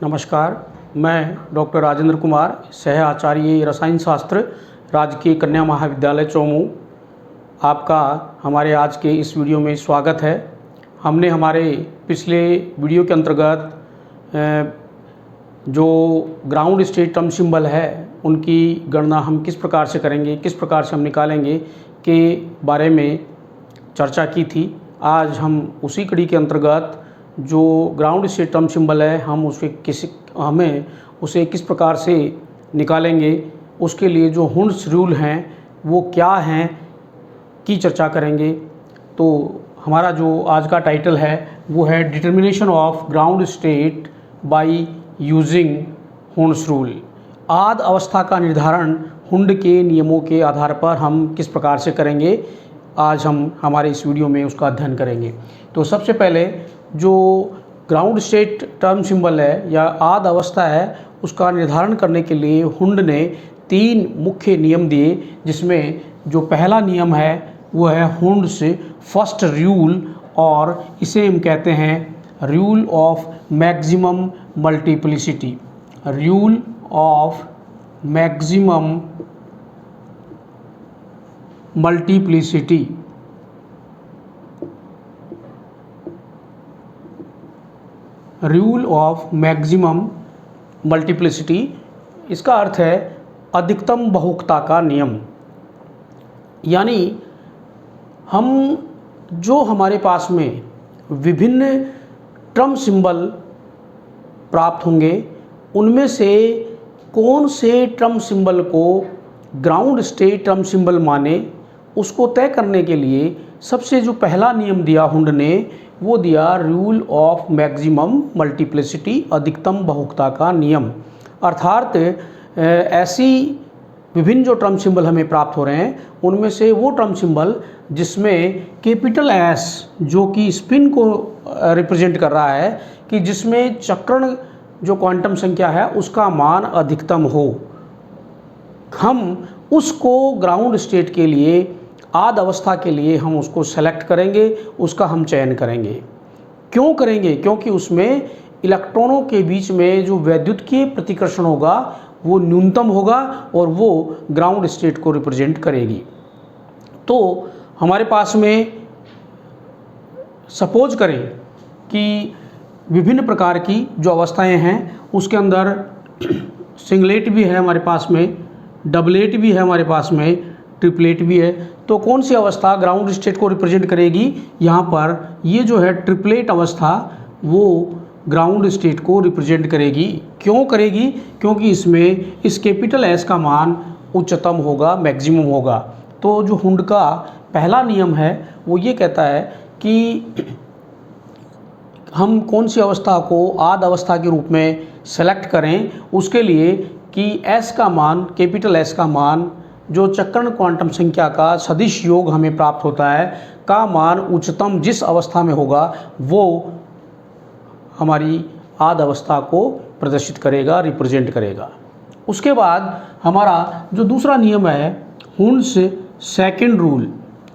नमस्कार, मैं डॉक्टर राजेंद्र कुमार, सह आचार्य रसायन शास्त्र, राजकीय कन्या महाविद्यालय चौमू। आपका हमारे आज के इस वीडियो में स्वागत है। हमने हमारे पिछले वीडियो के अंतर्गत जो ग्राउंड स्टेट टर्म सिंबल है उनकी गणना हम किस प्रकार से करेंगे, किस प्रकार से हम निकालेंगे के बारे में चर्चा की थी। आज हम उसी कड़ी के अंतर्गत जो ग्राउंड स्टेट टर्म सिंबल है हमें उसे किस प्रकार से निकालेंगे, उसके लिए जो हुंड्स रूल हैं वो क्या हैं की चर्चा करेंगे। तो हमारा जो आज का टाइटल है वो है determination of ground state by using Hund's rule. आद अवस्था का निर्धारण हुंड के नियमों के आधार पर हम किस प्रकार से करेंगे, आज हम हमारे इस वीडियो में उसका अध्ययन करेंगे। तो सबसे पहले जो ग्राउंड स्टेट टर्म सिंबल है या आद अवस्था है उसका निर्धारण करने के लिए हुंड ने 3 मुख्य नियम दिए, जिसमें जो पहला नियम है वो है हुंड्स फर्स्ट रूल, और इसे हम कहते हैं rule of maximum multiplicity. Rule of maximum multiplicity. Rule of maximum multiplicity, इसका अर्थ है अधिकतम बहुकता का नियम। यानी हम जो हमारे पास में विभिन्न टर्म सिंबल प्राप्त होंगे उनमें से कौन से टर्म सिंबल को ग्राउंड स्टेट टर्म सिंबल माने, उसको तय करने के लिए सबसे जो पहला नियम दिया हुंड ने वो दिया रूल ऑफ मैक्सिमम मल्टीप्लिसिटी, अधिकतम बहुकता का नियम। अर्थात ऐसी विभिन्न जो टर्म सिंबल हमें प्राप्त हो रहे हैं उनमें से वो टर्म सिंबल जिसमें कैपिटल एस जो कि स्पिन को रिप्रेजेंट कर रहा है, कि जिसमें चक्रण जो क्वांटम संख्या है उसका मान अधिकतम हो, हम उसको ग्राउंड स्टेट के लिए, आद अवस्था के लिए हम उसको सेलेक्ट करेंगे, उसका हम चयन करेंगे। क्यों करेंगे? क्योंकि उसमें इलेक्ट्रॉनों के बीच में जो वैद्युतीय प्रतिकर्षण होगा वो न्यूनतम होगा और वो ग्राउंड स्टेट को रिप्रेजेंट करेगी। तो हमारे पास में सपोज करें कि विभिन्न प्रकार की जो अवस्थाएं हैं उसके अंदर सिंगलेट भी है हमारे पास में, डबलेट भी है हमारे पास में, ट्रिपलेट भी है। तो कौन सी अवस्था ग्राउंड स्टेट को रिप्रेजेंट करेगी? यहाँ पर ये जो है ट्रिपलेट अवस्था वो ग्राउंड स्टेट को रिप्रेजेंट करेगी। क्यों करेगी? क्योंकि इसमें इस कैपिटल एस का मान उच्चतम होगा, मैक्सिमम होगा। तो जो हुंड का पहला नियम है वो ये कहता है कि हम कौन सी अवस्था को आद अवस्था के रूप में सेलेक्ट करें, उसके लिए कि एस का मान, कैपिटल एस का मान, जो चक्रण क्वांटम संख्या का सदिश योग हमें प्राप्त होता है का मान उच्चतम जिस अवस्था में होगा वो हमारी आद अवस्था को प्रदर्शित करेगा, रिप्रेजेंट करेगा। उसके बाद हमारा जो दूसरा नियम है हुंड्स सेकंड रूल,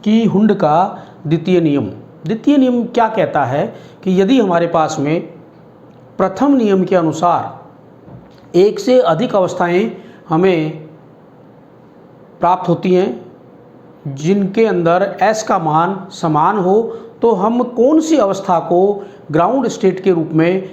की हुंड का द्वितीय नियम। द्वितीय नियम क्या कहता है कि यदि हमारे पास में प्रथम नियम के अनुसार एक से अधिक अवस्थाएं हमें प्राप्त होती हैं जिनके अंदर एस का मान समान हो, तो हम कौन सी अवस्था को ग्राउंड स्टेट के रूप में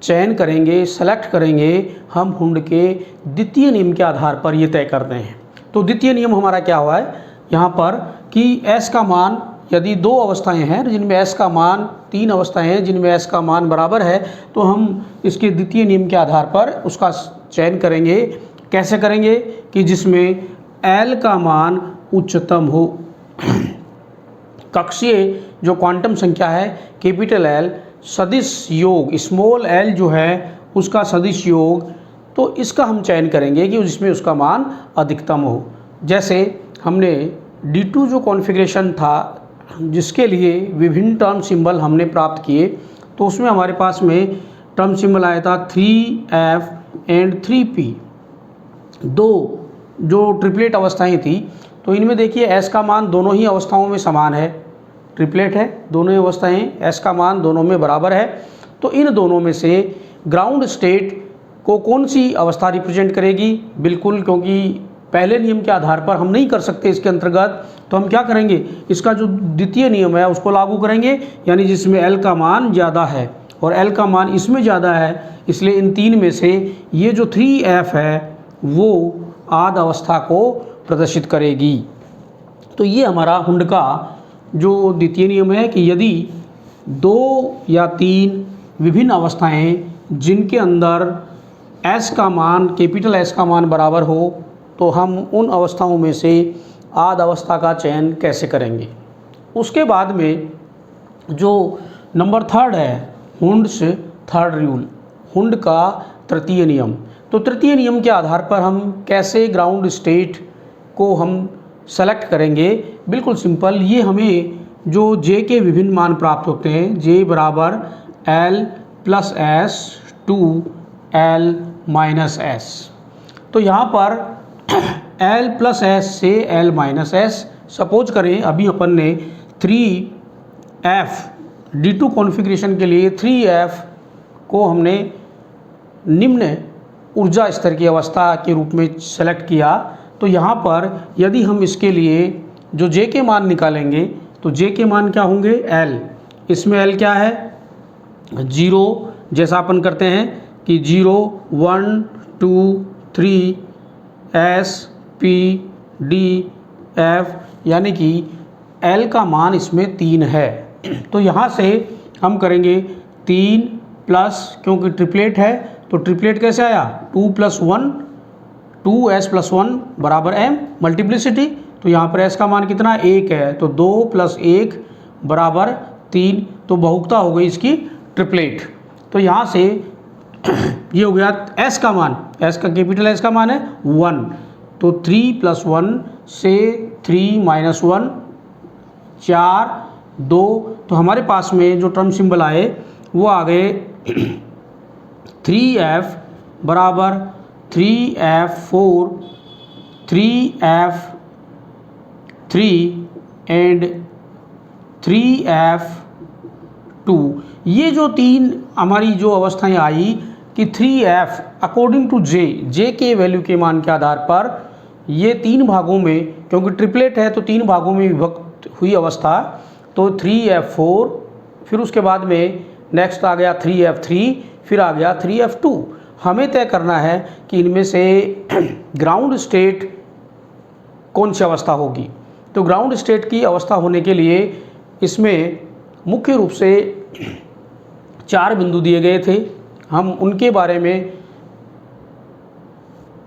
चयन करेंगे, सेलेक्ट करेंगे, हम हुंड के द्वितीय नियम के आधार पर ये तय करते हैं। तो द्वितीय नियम हमारा क्या हुआ है यहाँ पर कि एस का मान, यदि 2 अवस्थाएं हैं जिनमें एस का मान, 3 अवस्थाएं हैं जिनमें एस का मान बराबर है, तो हम इसके द्वितीय नियम के आधार पर उसका चयन करेंगे। कैसे करेंगे? कि जिसमें एल का मान उच्चतम हो। कक्षीय जो क्वांटम संख्या है कैपिटल एल, सदिश योग स्मॉल एल जो है उसका सदिश योग, तो इसका हम चयन करेंगे कि जिसमें उसका मान अधिकतम हो। जैसे हमने D2 जो कॉन्फ़िगरेशन था जिसके लिए विभिन्न टर्म सिंबल हमने प्राप्त किए, तो उसमें हमारे पास में टर्म सिंबल आया था 3F एंड 3P, 2 जो ट्रिपलेट अवस्थाएं थी। तो इनमें देखिए एस का मान दोनों ही अवस्थाओं में समान है, ट्रिपलेट है, दोनों ही अवस्थाएं एस का मान दोनों में बराबर है। तो इन दोनों में से ग्राउंड स्टेट को कौन सी अवस्था रिप्रेजेंट करेगी? बिल्कुल, क्योंकि पहले नियम के आधार पर हम नहीं कर सकते इसके अंतर्गत, तो हम क्या करेंगे, इसका जो द्वितीय नियम है उसको लागू करेंगे, यानी जिसमें L का मान ज़्यादा है और L का मान इसमें ज़्यादा है, इसलिए इन तीन में से ये जो 3F है वो आद अवस्था को प्रदर्शित करेगी। तो ये हमारा हुंड का जो द्वितीय नियम है कि यदि 2 या 3 विभिन्न अवस्थाएं जिनके अंदर S का मान, कैपिटल S का मान बराबर हो, तो हम उन अवस्थाओं में से आद अवस्था का चयन कैसे करेंगे। उसके बाद में जो नंबर 3 है, हुंड्स थर्ड रूल, हुंड का तृतीय नियम। तो तृतीय नियम के आधार पर हम कैसे ग्राउंड स्टेट को हम सेलेक्ट करेंगे? बिल्कुल सिंपल, ये हमें जो J के विभिन्न मान प्राप्त होते हैं, J बराबर L plus S to L minus S। तो यहाँ पर L प्लस S से L माइनस S, सपोज करें अभी अपन ने 3F D2 कॉन्फ़िगरेशन के लिए 3F को हमने निम्न ऊर्जा स्तर की अवस्था के रूप में सेलेक्ट किया। तो यहाँ पर यदि हम इसके लिए जो J के मान निकालेंगे तो J के मान क्या होंगे? L। इसमें L क्या है? 0, जैसा अपन करते हैं कि 0 1 2 3 S P D F, यानी कि L का मान इसमें 3 है। तो यहाँ से हम करेंगे 3 प्लस, क्योंकि ट्रिपलेट है तो ट्रिपलेट कैसे आया? 2 प्लस 1, 2S प्लस 1 बराबर M, मल्टीप्लिसिटी। तो यहाँ पर S का मान कितना? 1 है, तो 2 प्लस 1 बराबर 3, तो बहुगता हो गई इसकी ट्रिपलेट। तो यहाँ से ये हो गया S का मान, S का कैपिटल S का मान है 1, तो 3 प्लस 1 से 3 माइनस 1 4 2, तो हमारे पास में जो टर्म सिंबल आए वो आ गए 3F बराबर 3F4 3F3 एंड 3F2। ये जो तीन हमारी जो अवस्थाएं आई कि 3F अकॉर्डिंग टू J के वैल्यू के मान के आधार पर ये 3 भागों में, क्योंकि ट्रिपलेट है तो 3 भागों में विभक्त हुई अवस्था, तो 3F4, फिर उसके बाद में नेक्स्ट आ गया 3F3, फिर आ गया 3F2। हमें तय करना है कि इनमें से ग्राउंड स्टेट कौन सी अवस्था होगी। तो ग्राउंड स्टेट की अवस्था होने के लिए इसमें मुख्य रूप से 4 बिंदु दिए गए थे। हम उनके बारे में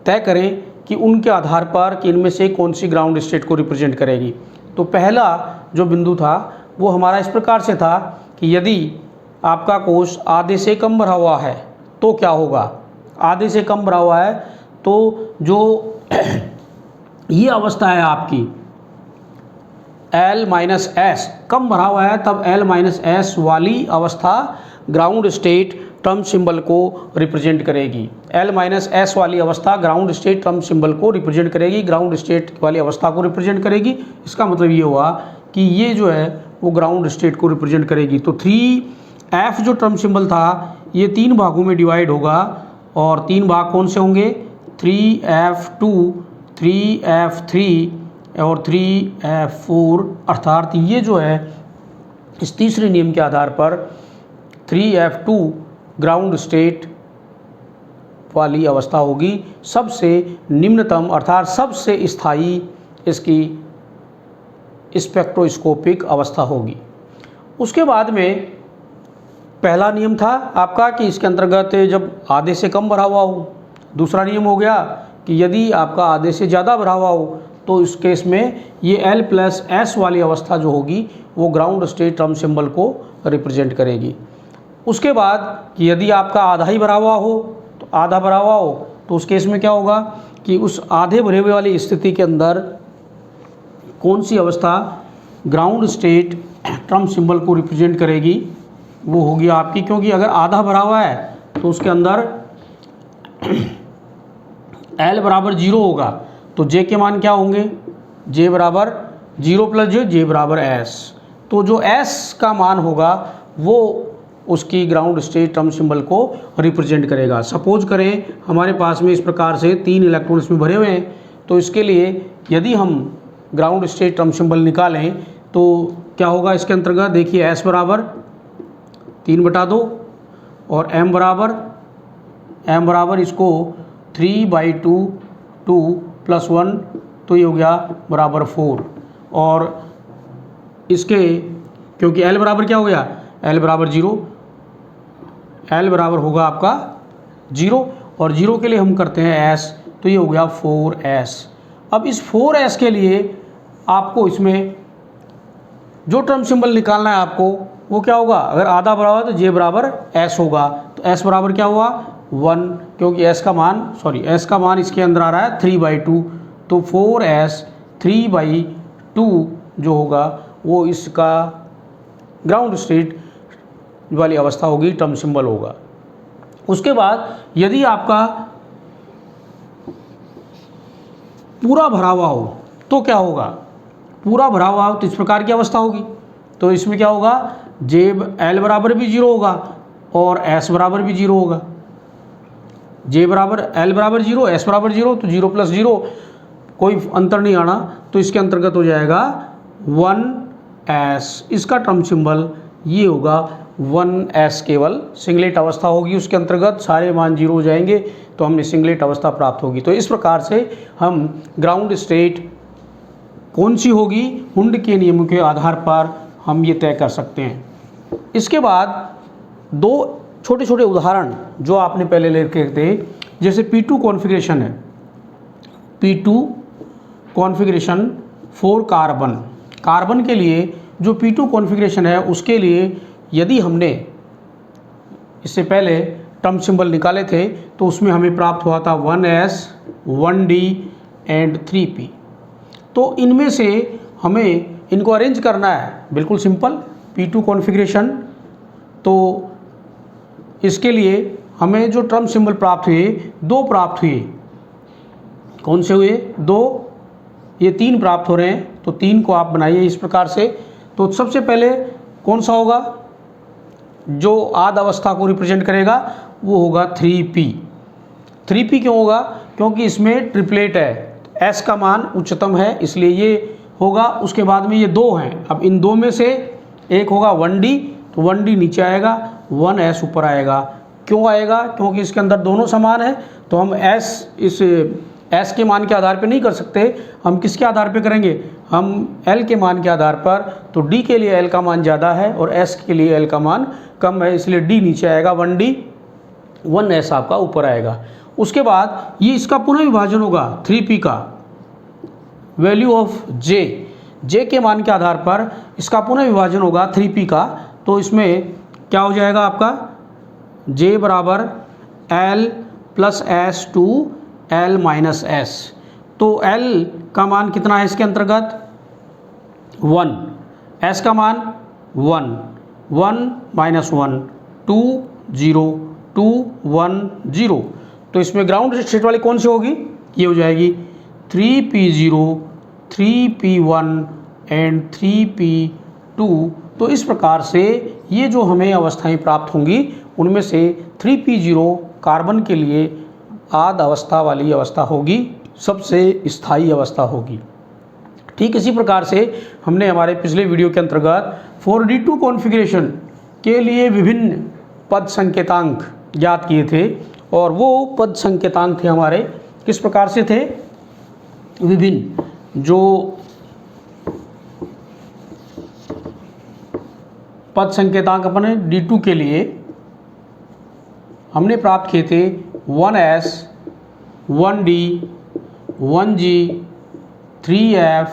तय करें कि उनके आधार पर कि इनमें से कौन सी ग्राउंड स्टेट को रिप्रेजेंट करेगी। तो पहला जो बिंदु था वो हमारा इस प्रकार से था कि यदि आपका कोश आधे से कम भरा हुआ है तो क्या होगा? आधे से कम भरा हुआ है तो जो ये अवस्था है आपकी L माइनस S कम भरा हुआ है, तब L माइनस S वाली अवस्था ग्राउंड स्टेट टर्म सिंबल को रिप्रेजेंट करेगी। L माइनस S वाली अवस्था ग्राउंड स्टेट टर्म सिंबल को रिप्रेजेंट करेगी, ग्राउंड स्टेट वाली अवस्था को रिप्रेजेंट करेगी। इसका मतलब ये हुआ कि ये जो है वो ग्राउंड स्टेट को रिप्रेजेंट करेगी। तो 3F जो टर्म सिंबल था ये 3 भागों में डिवाइड होगा, और 3 भाग कौन से होंगे? 3F2 3F3 और 3F4, अर्थात ये जो है इस तीसरे नियम के आधार पर 3F2 ग्राउंड स्टेट वाली अवस्था होगी, सबसे निम्नतम अर्थात सबसे स्थायी इसकी स्पेक्ट्रोस्कोपिक अवस्था होगी। उसके बाद में पहला नियम था आपका कि इसके अंतर्गत जब आधे से कम भरा हुआ हो। दूसरा नियम हो गया कि यदि आपका आधे से ज़्यादा भरा हुआ हो तो इस केस में ये L प्लस S वाली अवस्था जो होगी वो ग्राउंड स्टेट टर्म सिंबल को रिप्रेजेंट करेगी। उसके बाद कि यदि आपका आधा ही भरा हुआ हो, तो आधा भरा हुआ हो तो उस केस में क्या होगा कि उस आधे भरे हुए वाली स्थिति के अंदर कौन सी अवस्था ग्राउंड स्टेट टर्म सिंबल को रिप्रेजेंट करेगी? वो होगी आपकी, क्योंकि अगर आधा भरा हुआ है तो उसके अंदर L बराबर 0 होगा, तो J के मान क्या होंगे? J बराबर 0 प्लस J बराबर S। तो जो S का मान होगा वो उसकी ग्राउंड स्टेट टर्म सिंबल को रिप्रेजेंट करेगा। सपोज करें हमारे पास में इस प्रकार से 3 इलेक्ट्रॉन इसमें भरे हुए हैं, तो इसके लिए यदि हम ग्राउंड स्टेट टर्म सिंबल निकालें तो क्या होगा इसके अंतर्गत, देखिए S बराबर 3/2 और M बराबर इसको 3/2 2 + 1, तो ये हो गया बराबर 4। और इसके क्योंकि L बराबर क्या हो गया, L बराबर 0, L बराबर होगा आपका 0 और 0 के लिए हम करते हैं S, तो ये हो गया 4S। अब इस 4S के लिए आपको इसमें जो टर्म सिंबल निकालना है आपको वो क्या होगा, अगर आधा बराबर तो J बराबर S होगा, तो S बराबर क्या हुआ 1, क्योंकि S का मान इसके अंदर आ रहा है 3/2, तो 4S 3/2 जो होगा वो इसका ग्राउंड स्टेट वाली अवस्था होगी, टर्म सिंबल होगा। उसके बाद यदि आपका पूरा भरा हुआ हो तो क्या होगा, पूरा भरा हुआ हो तो इस प्रकार की अवस्था होगी, तो इसमें क्या होगा, L बराबर भी 0 होगा और S बराबर भी 0 होगा। L बराबर 0, S बराबर 0, तो 0 + 0 कोई अंतर नहीं आना, तो इसके अंतर्गत हो जाएगा 1S। इसका टर्म सिंबल ये होगा 1S, केवल सिंगलेट अवस्था होगी, उसके अंतर्गत सारे मान 0 हो जाएंगे, तो हमने सिंगलेट अवस्था प्राप्त होगी। तो इस प्रकार से हम ग्राउंड स्टेट कौन सी होगी, हुंड के नियमों के आधार पर हम ये तय कर सकते हैं। इसके बाद 2 छोटे छोटे उदाहरण जो आपने पहले लेके थे, जैसे P2 कॉन्फ़िगरेशन है, P2 कॉन्फ़िगरेशन फॉर कार्बन के लिए जो P2 कॉन्फ़िगरेशन है उसके लिए यदि हमने इससे पहले टर्म सिंबल निकाले थे तो उसमें हमें प्राप्त हुआ था 1S 1D एंड 3P। तो इनमें से हमें इनको अरेंज करना है, बिल्कुल सिंपल P2 कॉन्फ़िगरेशन। तो इसके लिए हमें जो टर्म सिंबल प्राप्त हुए 2 प्राप्त हुए, कौन से हुए 2, ये 3 प्राप्त हो रहे हैं, तो 3 को आप बनाइए इस प्रकार से। तो सबसे पहले कौन सा होगा, जो आध अवस्था को रिप्रेजेंट करेगा वो होगा 3P। 3P क्यों होगा, क्योंकि इसमें ट्रिपलेट है, S का मान उच्चतम है इसलिए ये होगा। उसके बाद में ये 2 हैं, अब इन 2 में से एक होगा 1D, तो 1D नीचे आएगा, 1S ऊपर आएगा। क्यों आएगा, क्योंकि इसके अंदर दोनों समान है, तो हम इस S के मान के आधार पे नहीं कर सकते, हम किसके आधार पे करेंगे, हम L के मान के आधार पर। तो D के लिए L का मान ज़्यादा है और S के लिए L का मान कम है, इसलिए D नीचे आएगा, 1D 1S आपका ऊपर आएगा। उसके बाद ये इसका पुनः विभाजन होगा 3P का, वैल्यू ऑफ J के मान के आधार पर इसका पुनः विभाजन होगा 3P का। तो इसमें क्या हो जाएगा आपका, J बराबर L + S to L - S। तो L का मान कितना है इसके अंतर्गत 1, S का मान 1, 1 - 1 2 0 2 1 0। तो इसमें ग्राउंड स्टेट वाली कौन सी होगी, ये हो जाएगी 3P0 3P1 एंड 3P2। तो इस प्रकार से ये जो हमें अवस्थाएं प्राप्त होंगी उनमें से 3P0 कार्बन के लिए आध अवस्था वाली अवस्था होगी, सबसे स्थायी अवस्था होगी। ठीक इसी प्रकार से हमने हमारे पिछले वीडियो के अंतर्गत 4D2 कॉन्फ़िगरेशन के लिए विभिन्न पद संकेतांक ज्ञात किए थे, और वो पद संकेतांक थे हमारे किस प्रकार से थे, विभिन्न जो पद संकेतांक अपने D2 के लिए हमने प्राप्त किए थे 1S 1D 1G 3F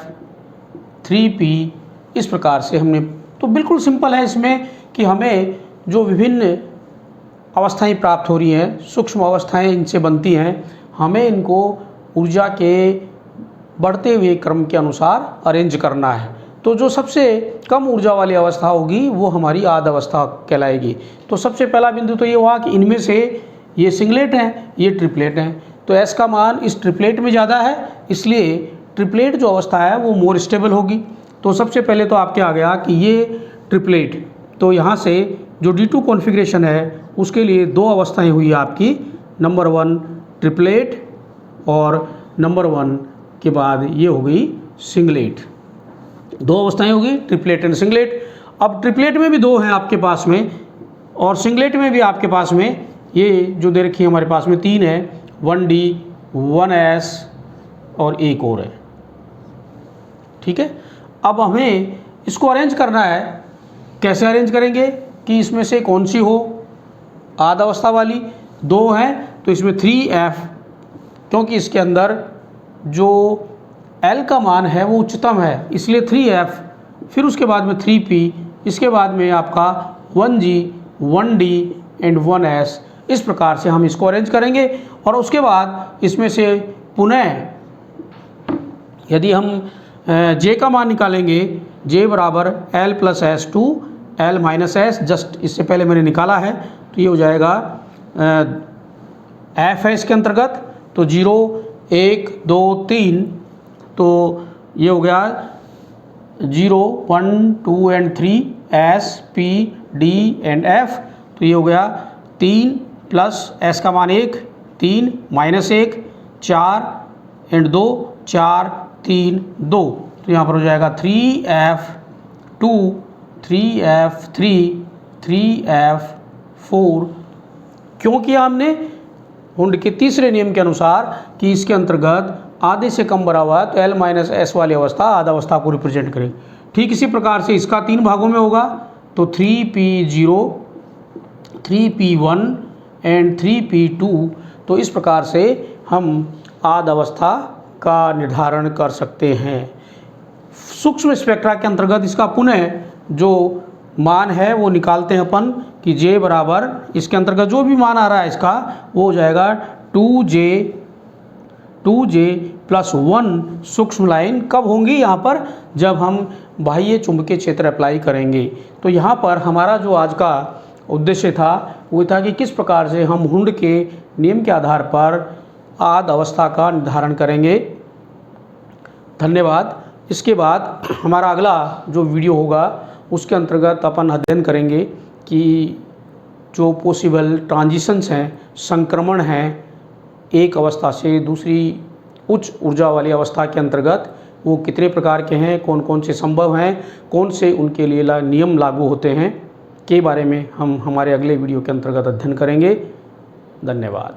3P। इस प्रकार से हमने, तो बिल्कुल सिंपल है इसमें कि हमें जो विभिन्न अवस्थाएं प्राप्त हो रही हैं, सूक्ष्म अवस्थाएं इनसे बनती हैं, हमें इनको ऊर्जा के बढ़ते हुए क्रम के अनुसार अरेंज करना है। तो जो सबसे कम ऊर्जा वाली अवस्था होगी वो हमारी आध अवस्था कहलाएगी। तो सबसे पहला बिंदु तो ये हुआ कि इनमें से ये सिंगलेट हैं, ये ट्रिपलेट हैं, तो S का मान इस ट्रिपलेट में ज़्यादा है, इसलिए ट्रिपलेट जो अवस्था है वो मोर स्टेबल होगी। तो सबसे पहले तो आपके आ गया कि ये ट्रिपलेट, तो यहाँ से जो D2 कॉन्फ़िगरेशन है उसके लिए दो अवस्थाएं हुई आपकी, नंबर 1 ट्रिपलेट और नंबर 1 के बाद ये हो गई सिंगलेट। दो अवस्थाएं होगी, ट्रिपलेट एंड सिंगलेट। अब ट्रिपलेट में भी दो हैं आपके पास में और सिंगलेट में भी आपके पास में ये जो दे रखी है हमारे पास में 3 है, 1D 1S और एक और है। ठीक है, अब हमें इसको अरेंज करना है। कैसे अरेंज करेंगे कि इसमें से कौन सी हो आध अवस्था वाली। दो हैं तो इसमें 3F, क्योंकि इसके अंदर जो L का मान है वो उच्चतम है इसलिए 3F, फिर उसके बाद में 3P, इसके बाद में आपका 1G 1D एंड 1S। इस प्रकार से हम इसको अरेंज करेंगे और उसके बाद इसमें से पुनः यदि हम J का मान निकालेंगे, J बराबर L plus S2 L minus S, just इससे पहले मैंने निकाला है, तो ये हो जाएगा F है इसके अंतर्गत, तो 0 1 2 3, तो ये हो गया 0 1 2 and 3 S P D and F, तो ये हो गया 3 प्लस S का मान 1 3 माइनस 1 4 एंड 2 4 3 2, तो यहाँ पर हो जाएगा 3F2 3F3 3F4। क्यों किया हमने? हुंड के तीसरे नियम के अनुसार कि इसके अंतर्गत आधे से कम भरा हुआ है तो L माइनस S वाली अवस्था आधा अवस्था को रिप्रेजेंट करेगी। ठीक इसी प्रकार से इसका 3 भागों में होगा, तो 3P0 3P1 एंड 3P2। तो इस प्रकार से हम आध अवस्था का निर्धारण कर सकते हैं। सूक्ष्म स्पेक्ट्रा के अंतर्गत इसका पुनः जो मान है वो निकालते हैं अपन कि J बराबर इसके अंतर्गत जो भी मान आ रहा है इसका वो हो जाएगा 2J प्लस 1 सूक्ष्म लाइन कब होंगी यहाँ पर, जब हम बाह्य चुंबकीय क्षेत्र अप्लाई करेंगे। तो यहाँ पर हमारा जो आज का उद्देश्य था वो था कि किस प्रकार से हम हुंड के नियम के आधार पर आध अवस्था का निर्धारण करेंगे। धन्यवाद। इसके बाद हमारा अगला जो वीडियो होगा उसके अंतर्गत अपन अध्ययन करेंगे कि जो पॉसिबल ट्रांजिशंस हैं, संक्रमण हैं एक अवस्था से दूसरी उच्च ऊर्जा वाली अवस्था के अंतर्गत, वो कितने प्रकार के हैं, कौन कौन से संभव हैं, कौन से उनके लिए नियम लागू होते हैं के बारे में हम हमारे अगले वीडियो के अंतर्गत अध्ययन करेंगे। धन्यवाद।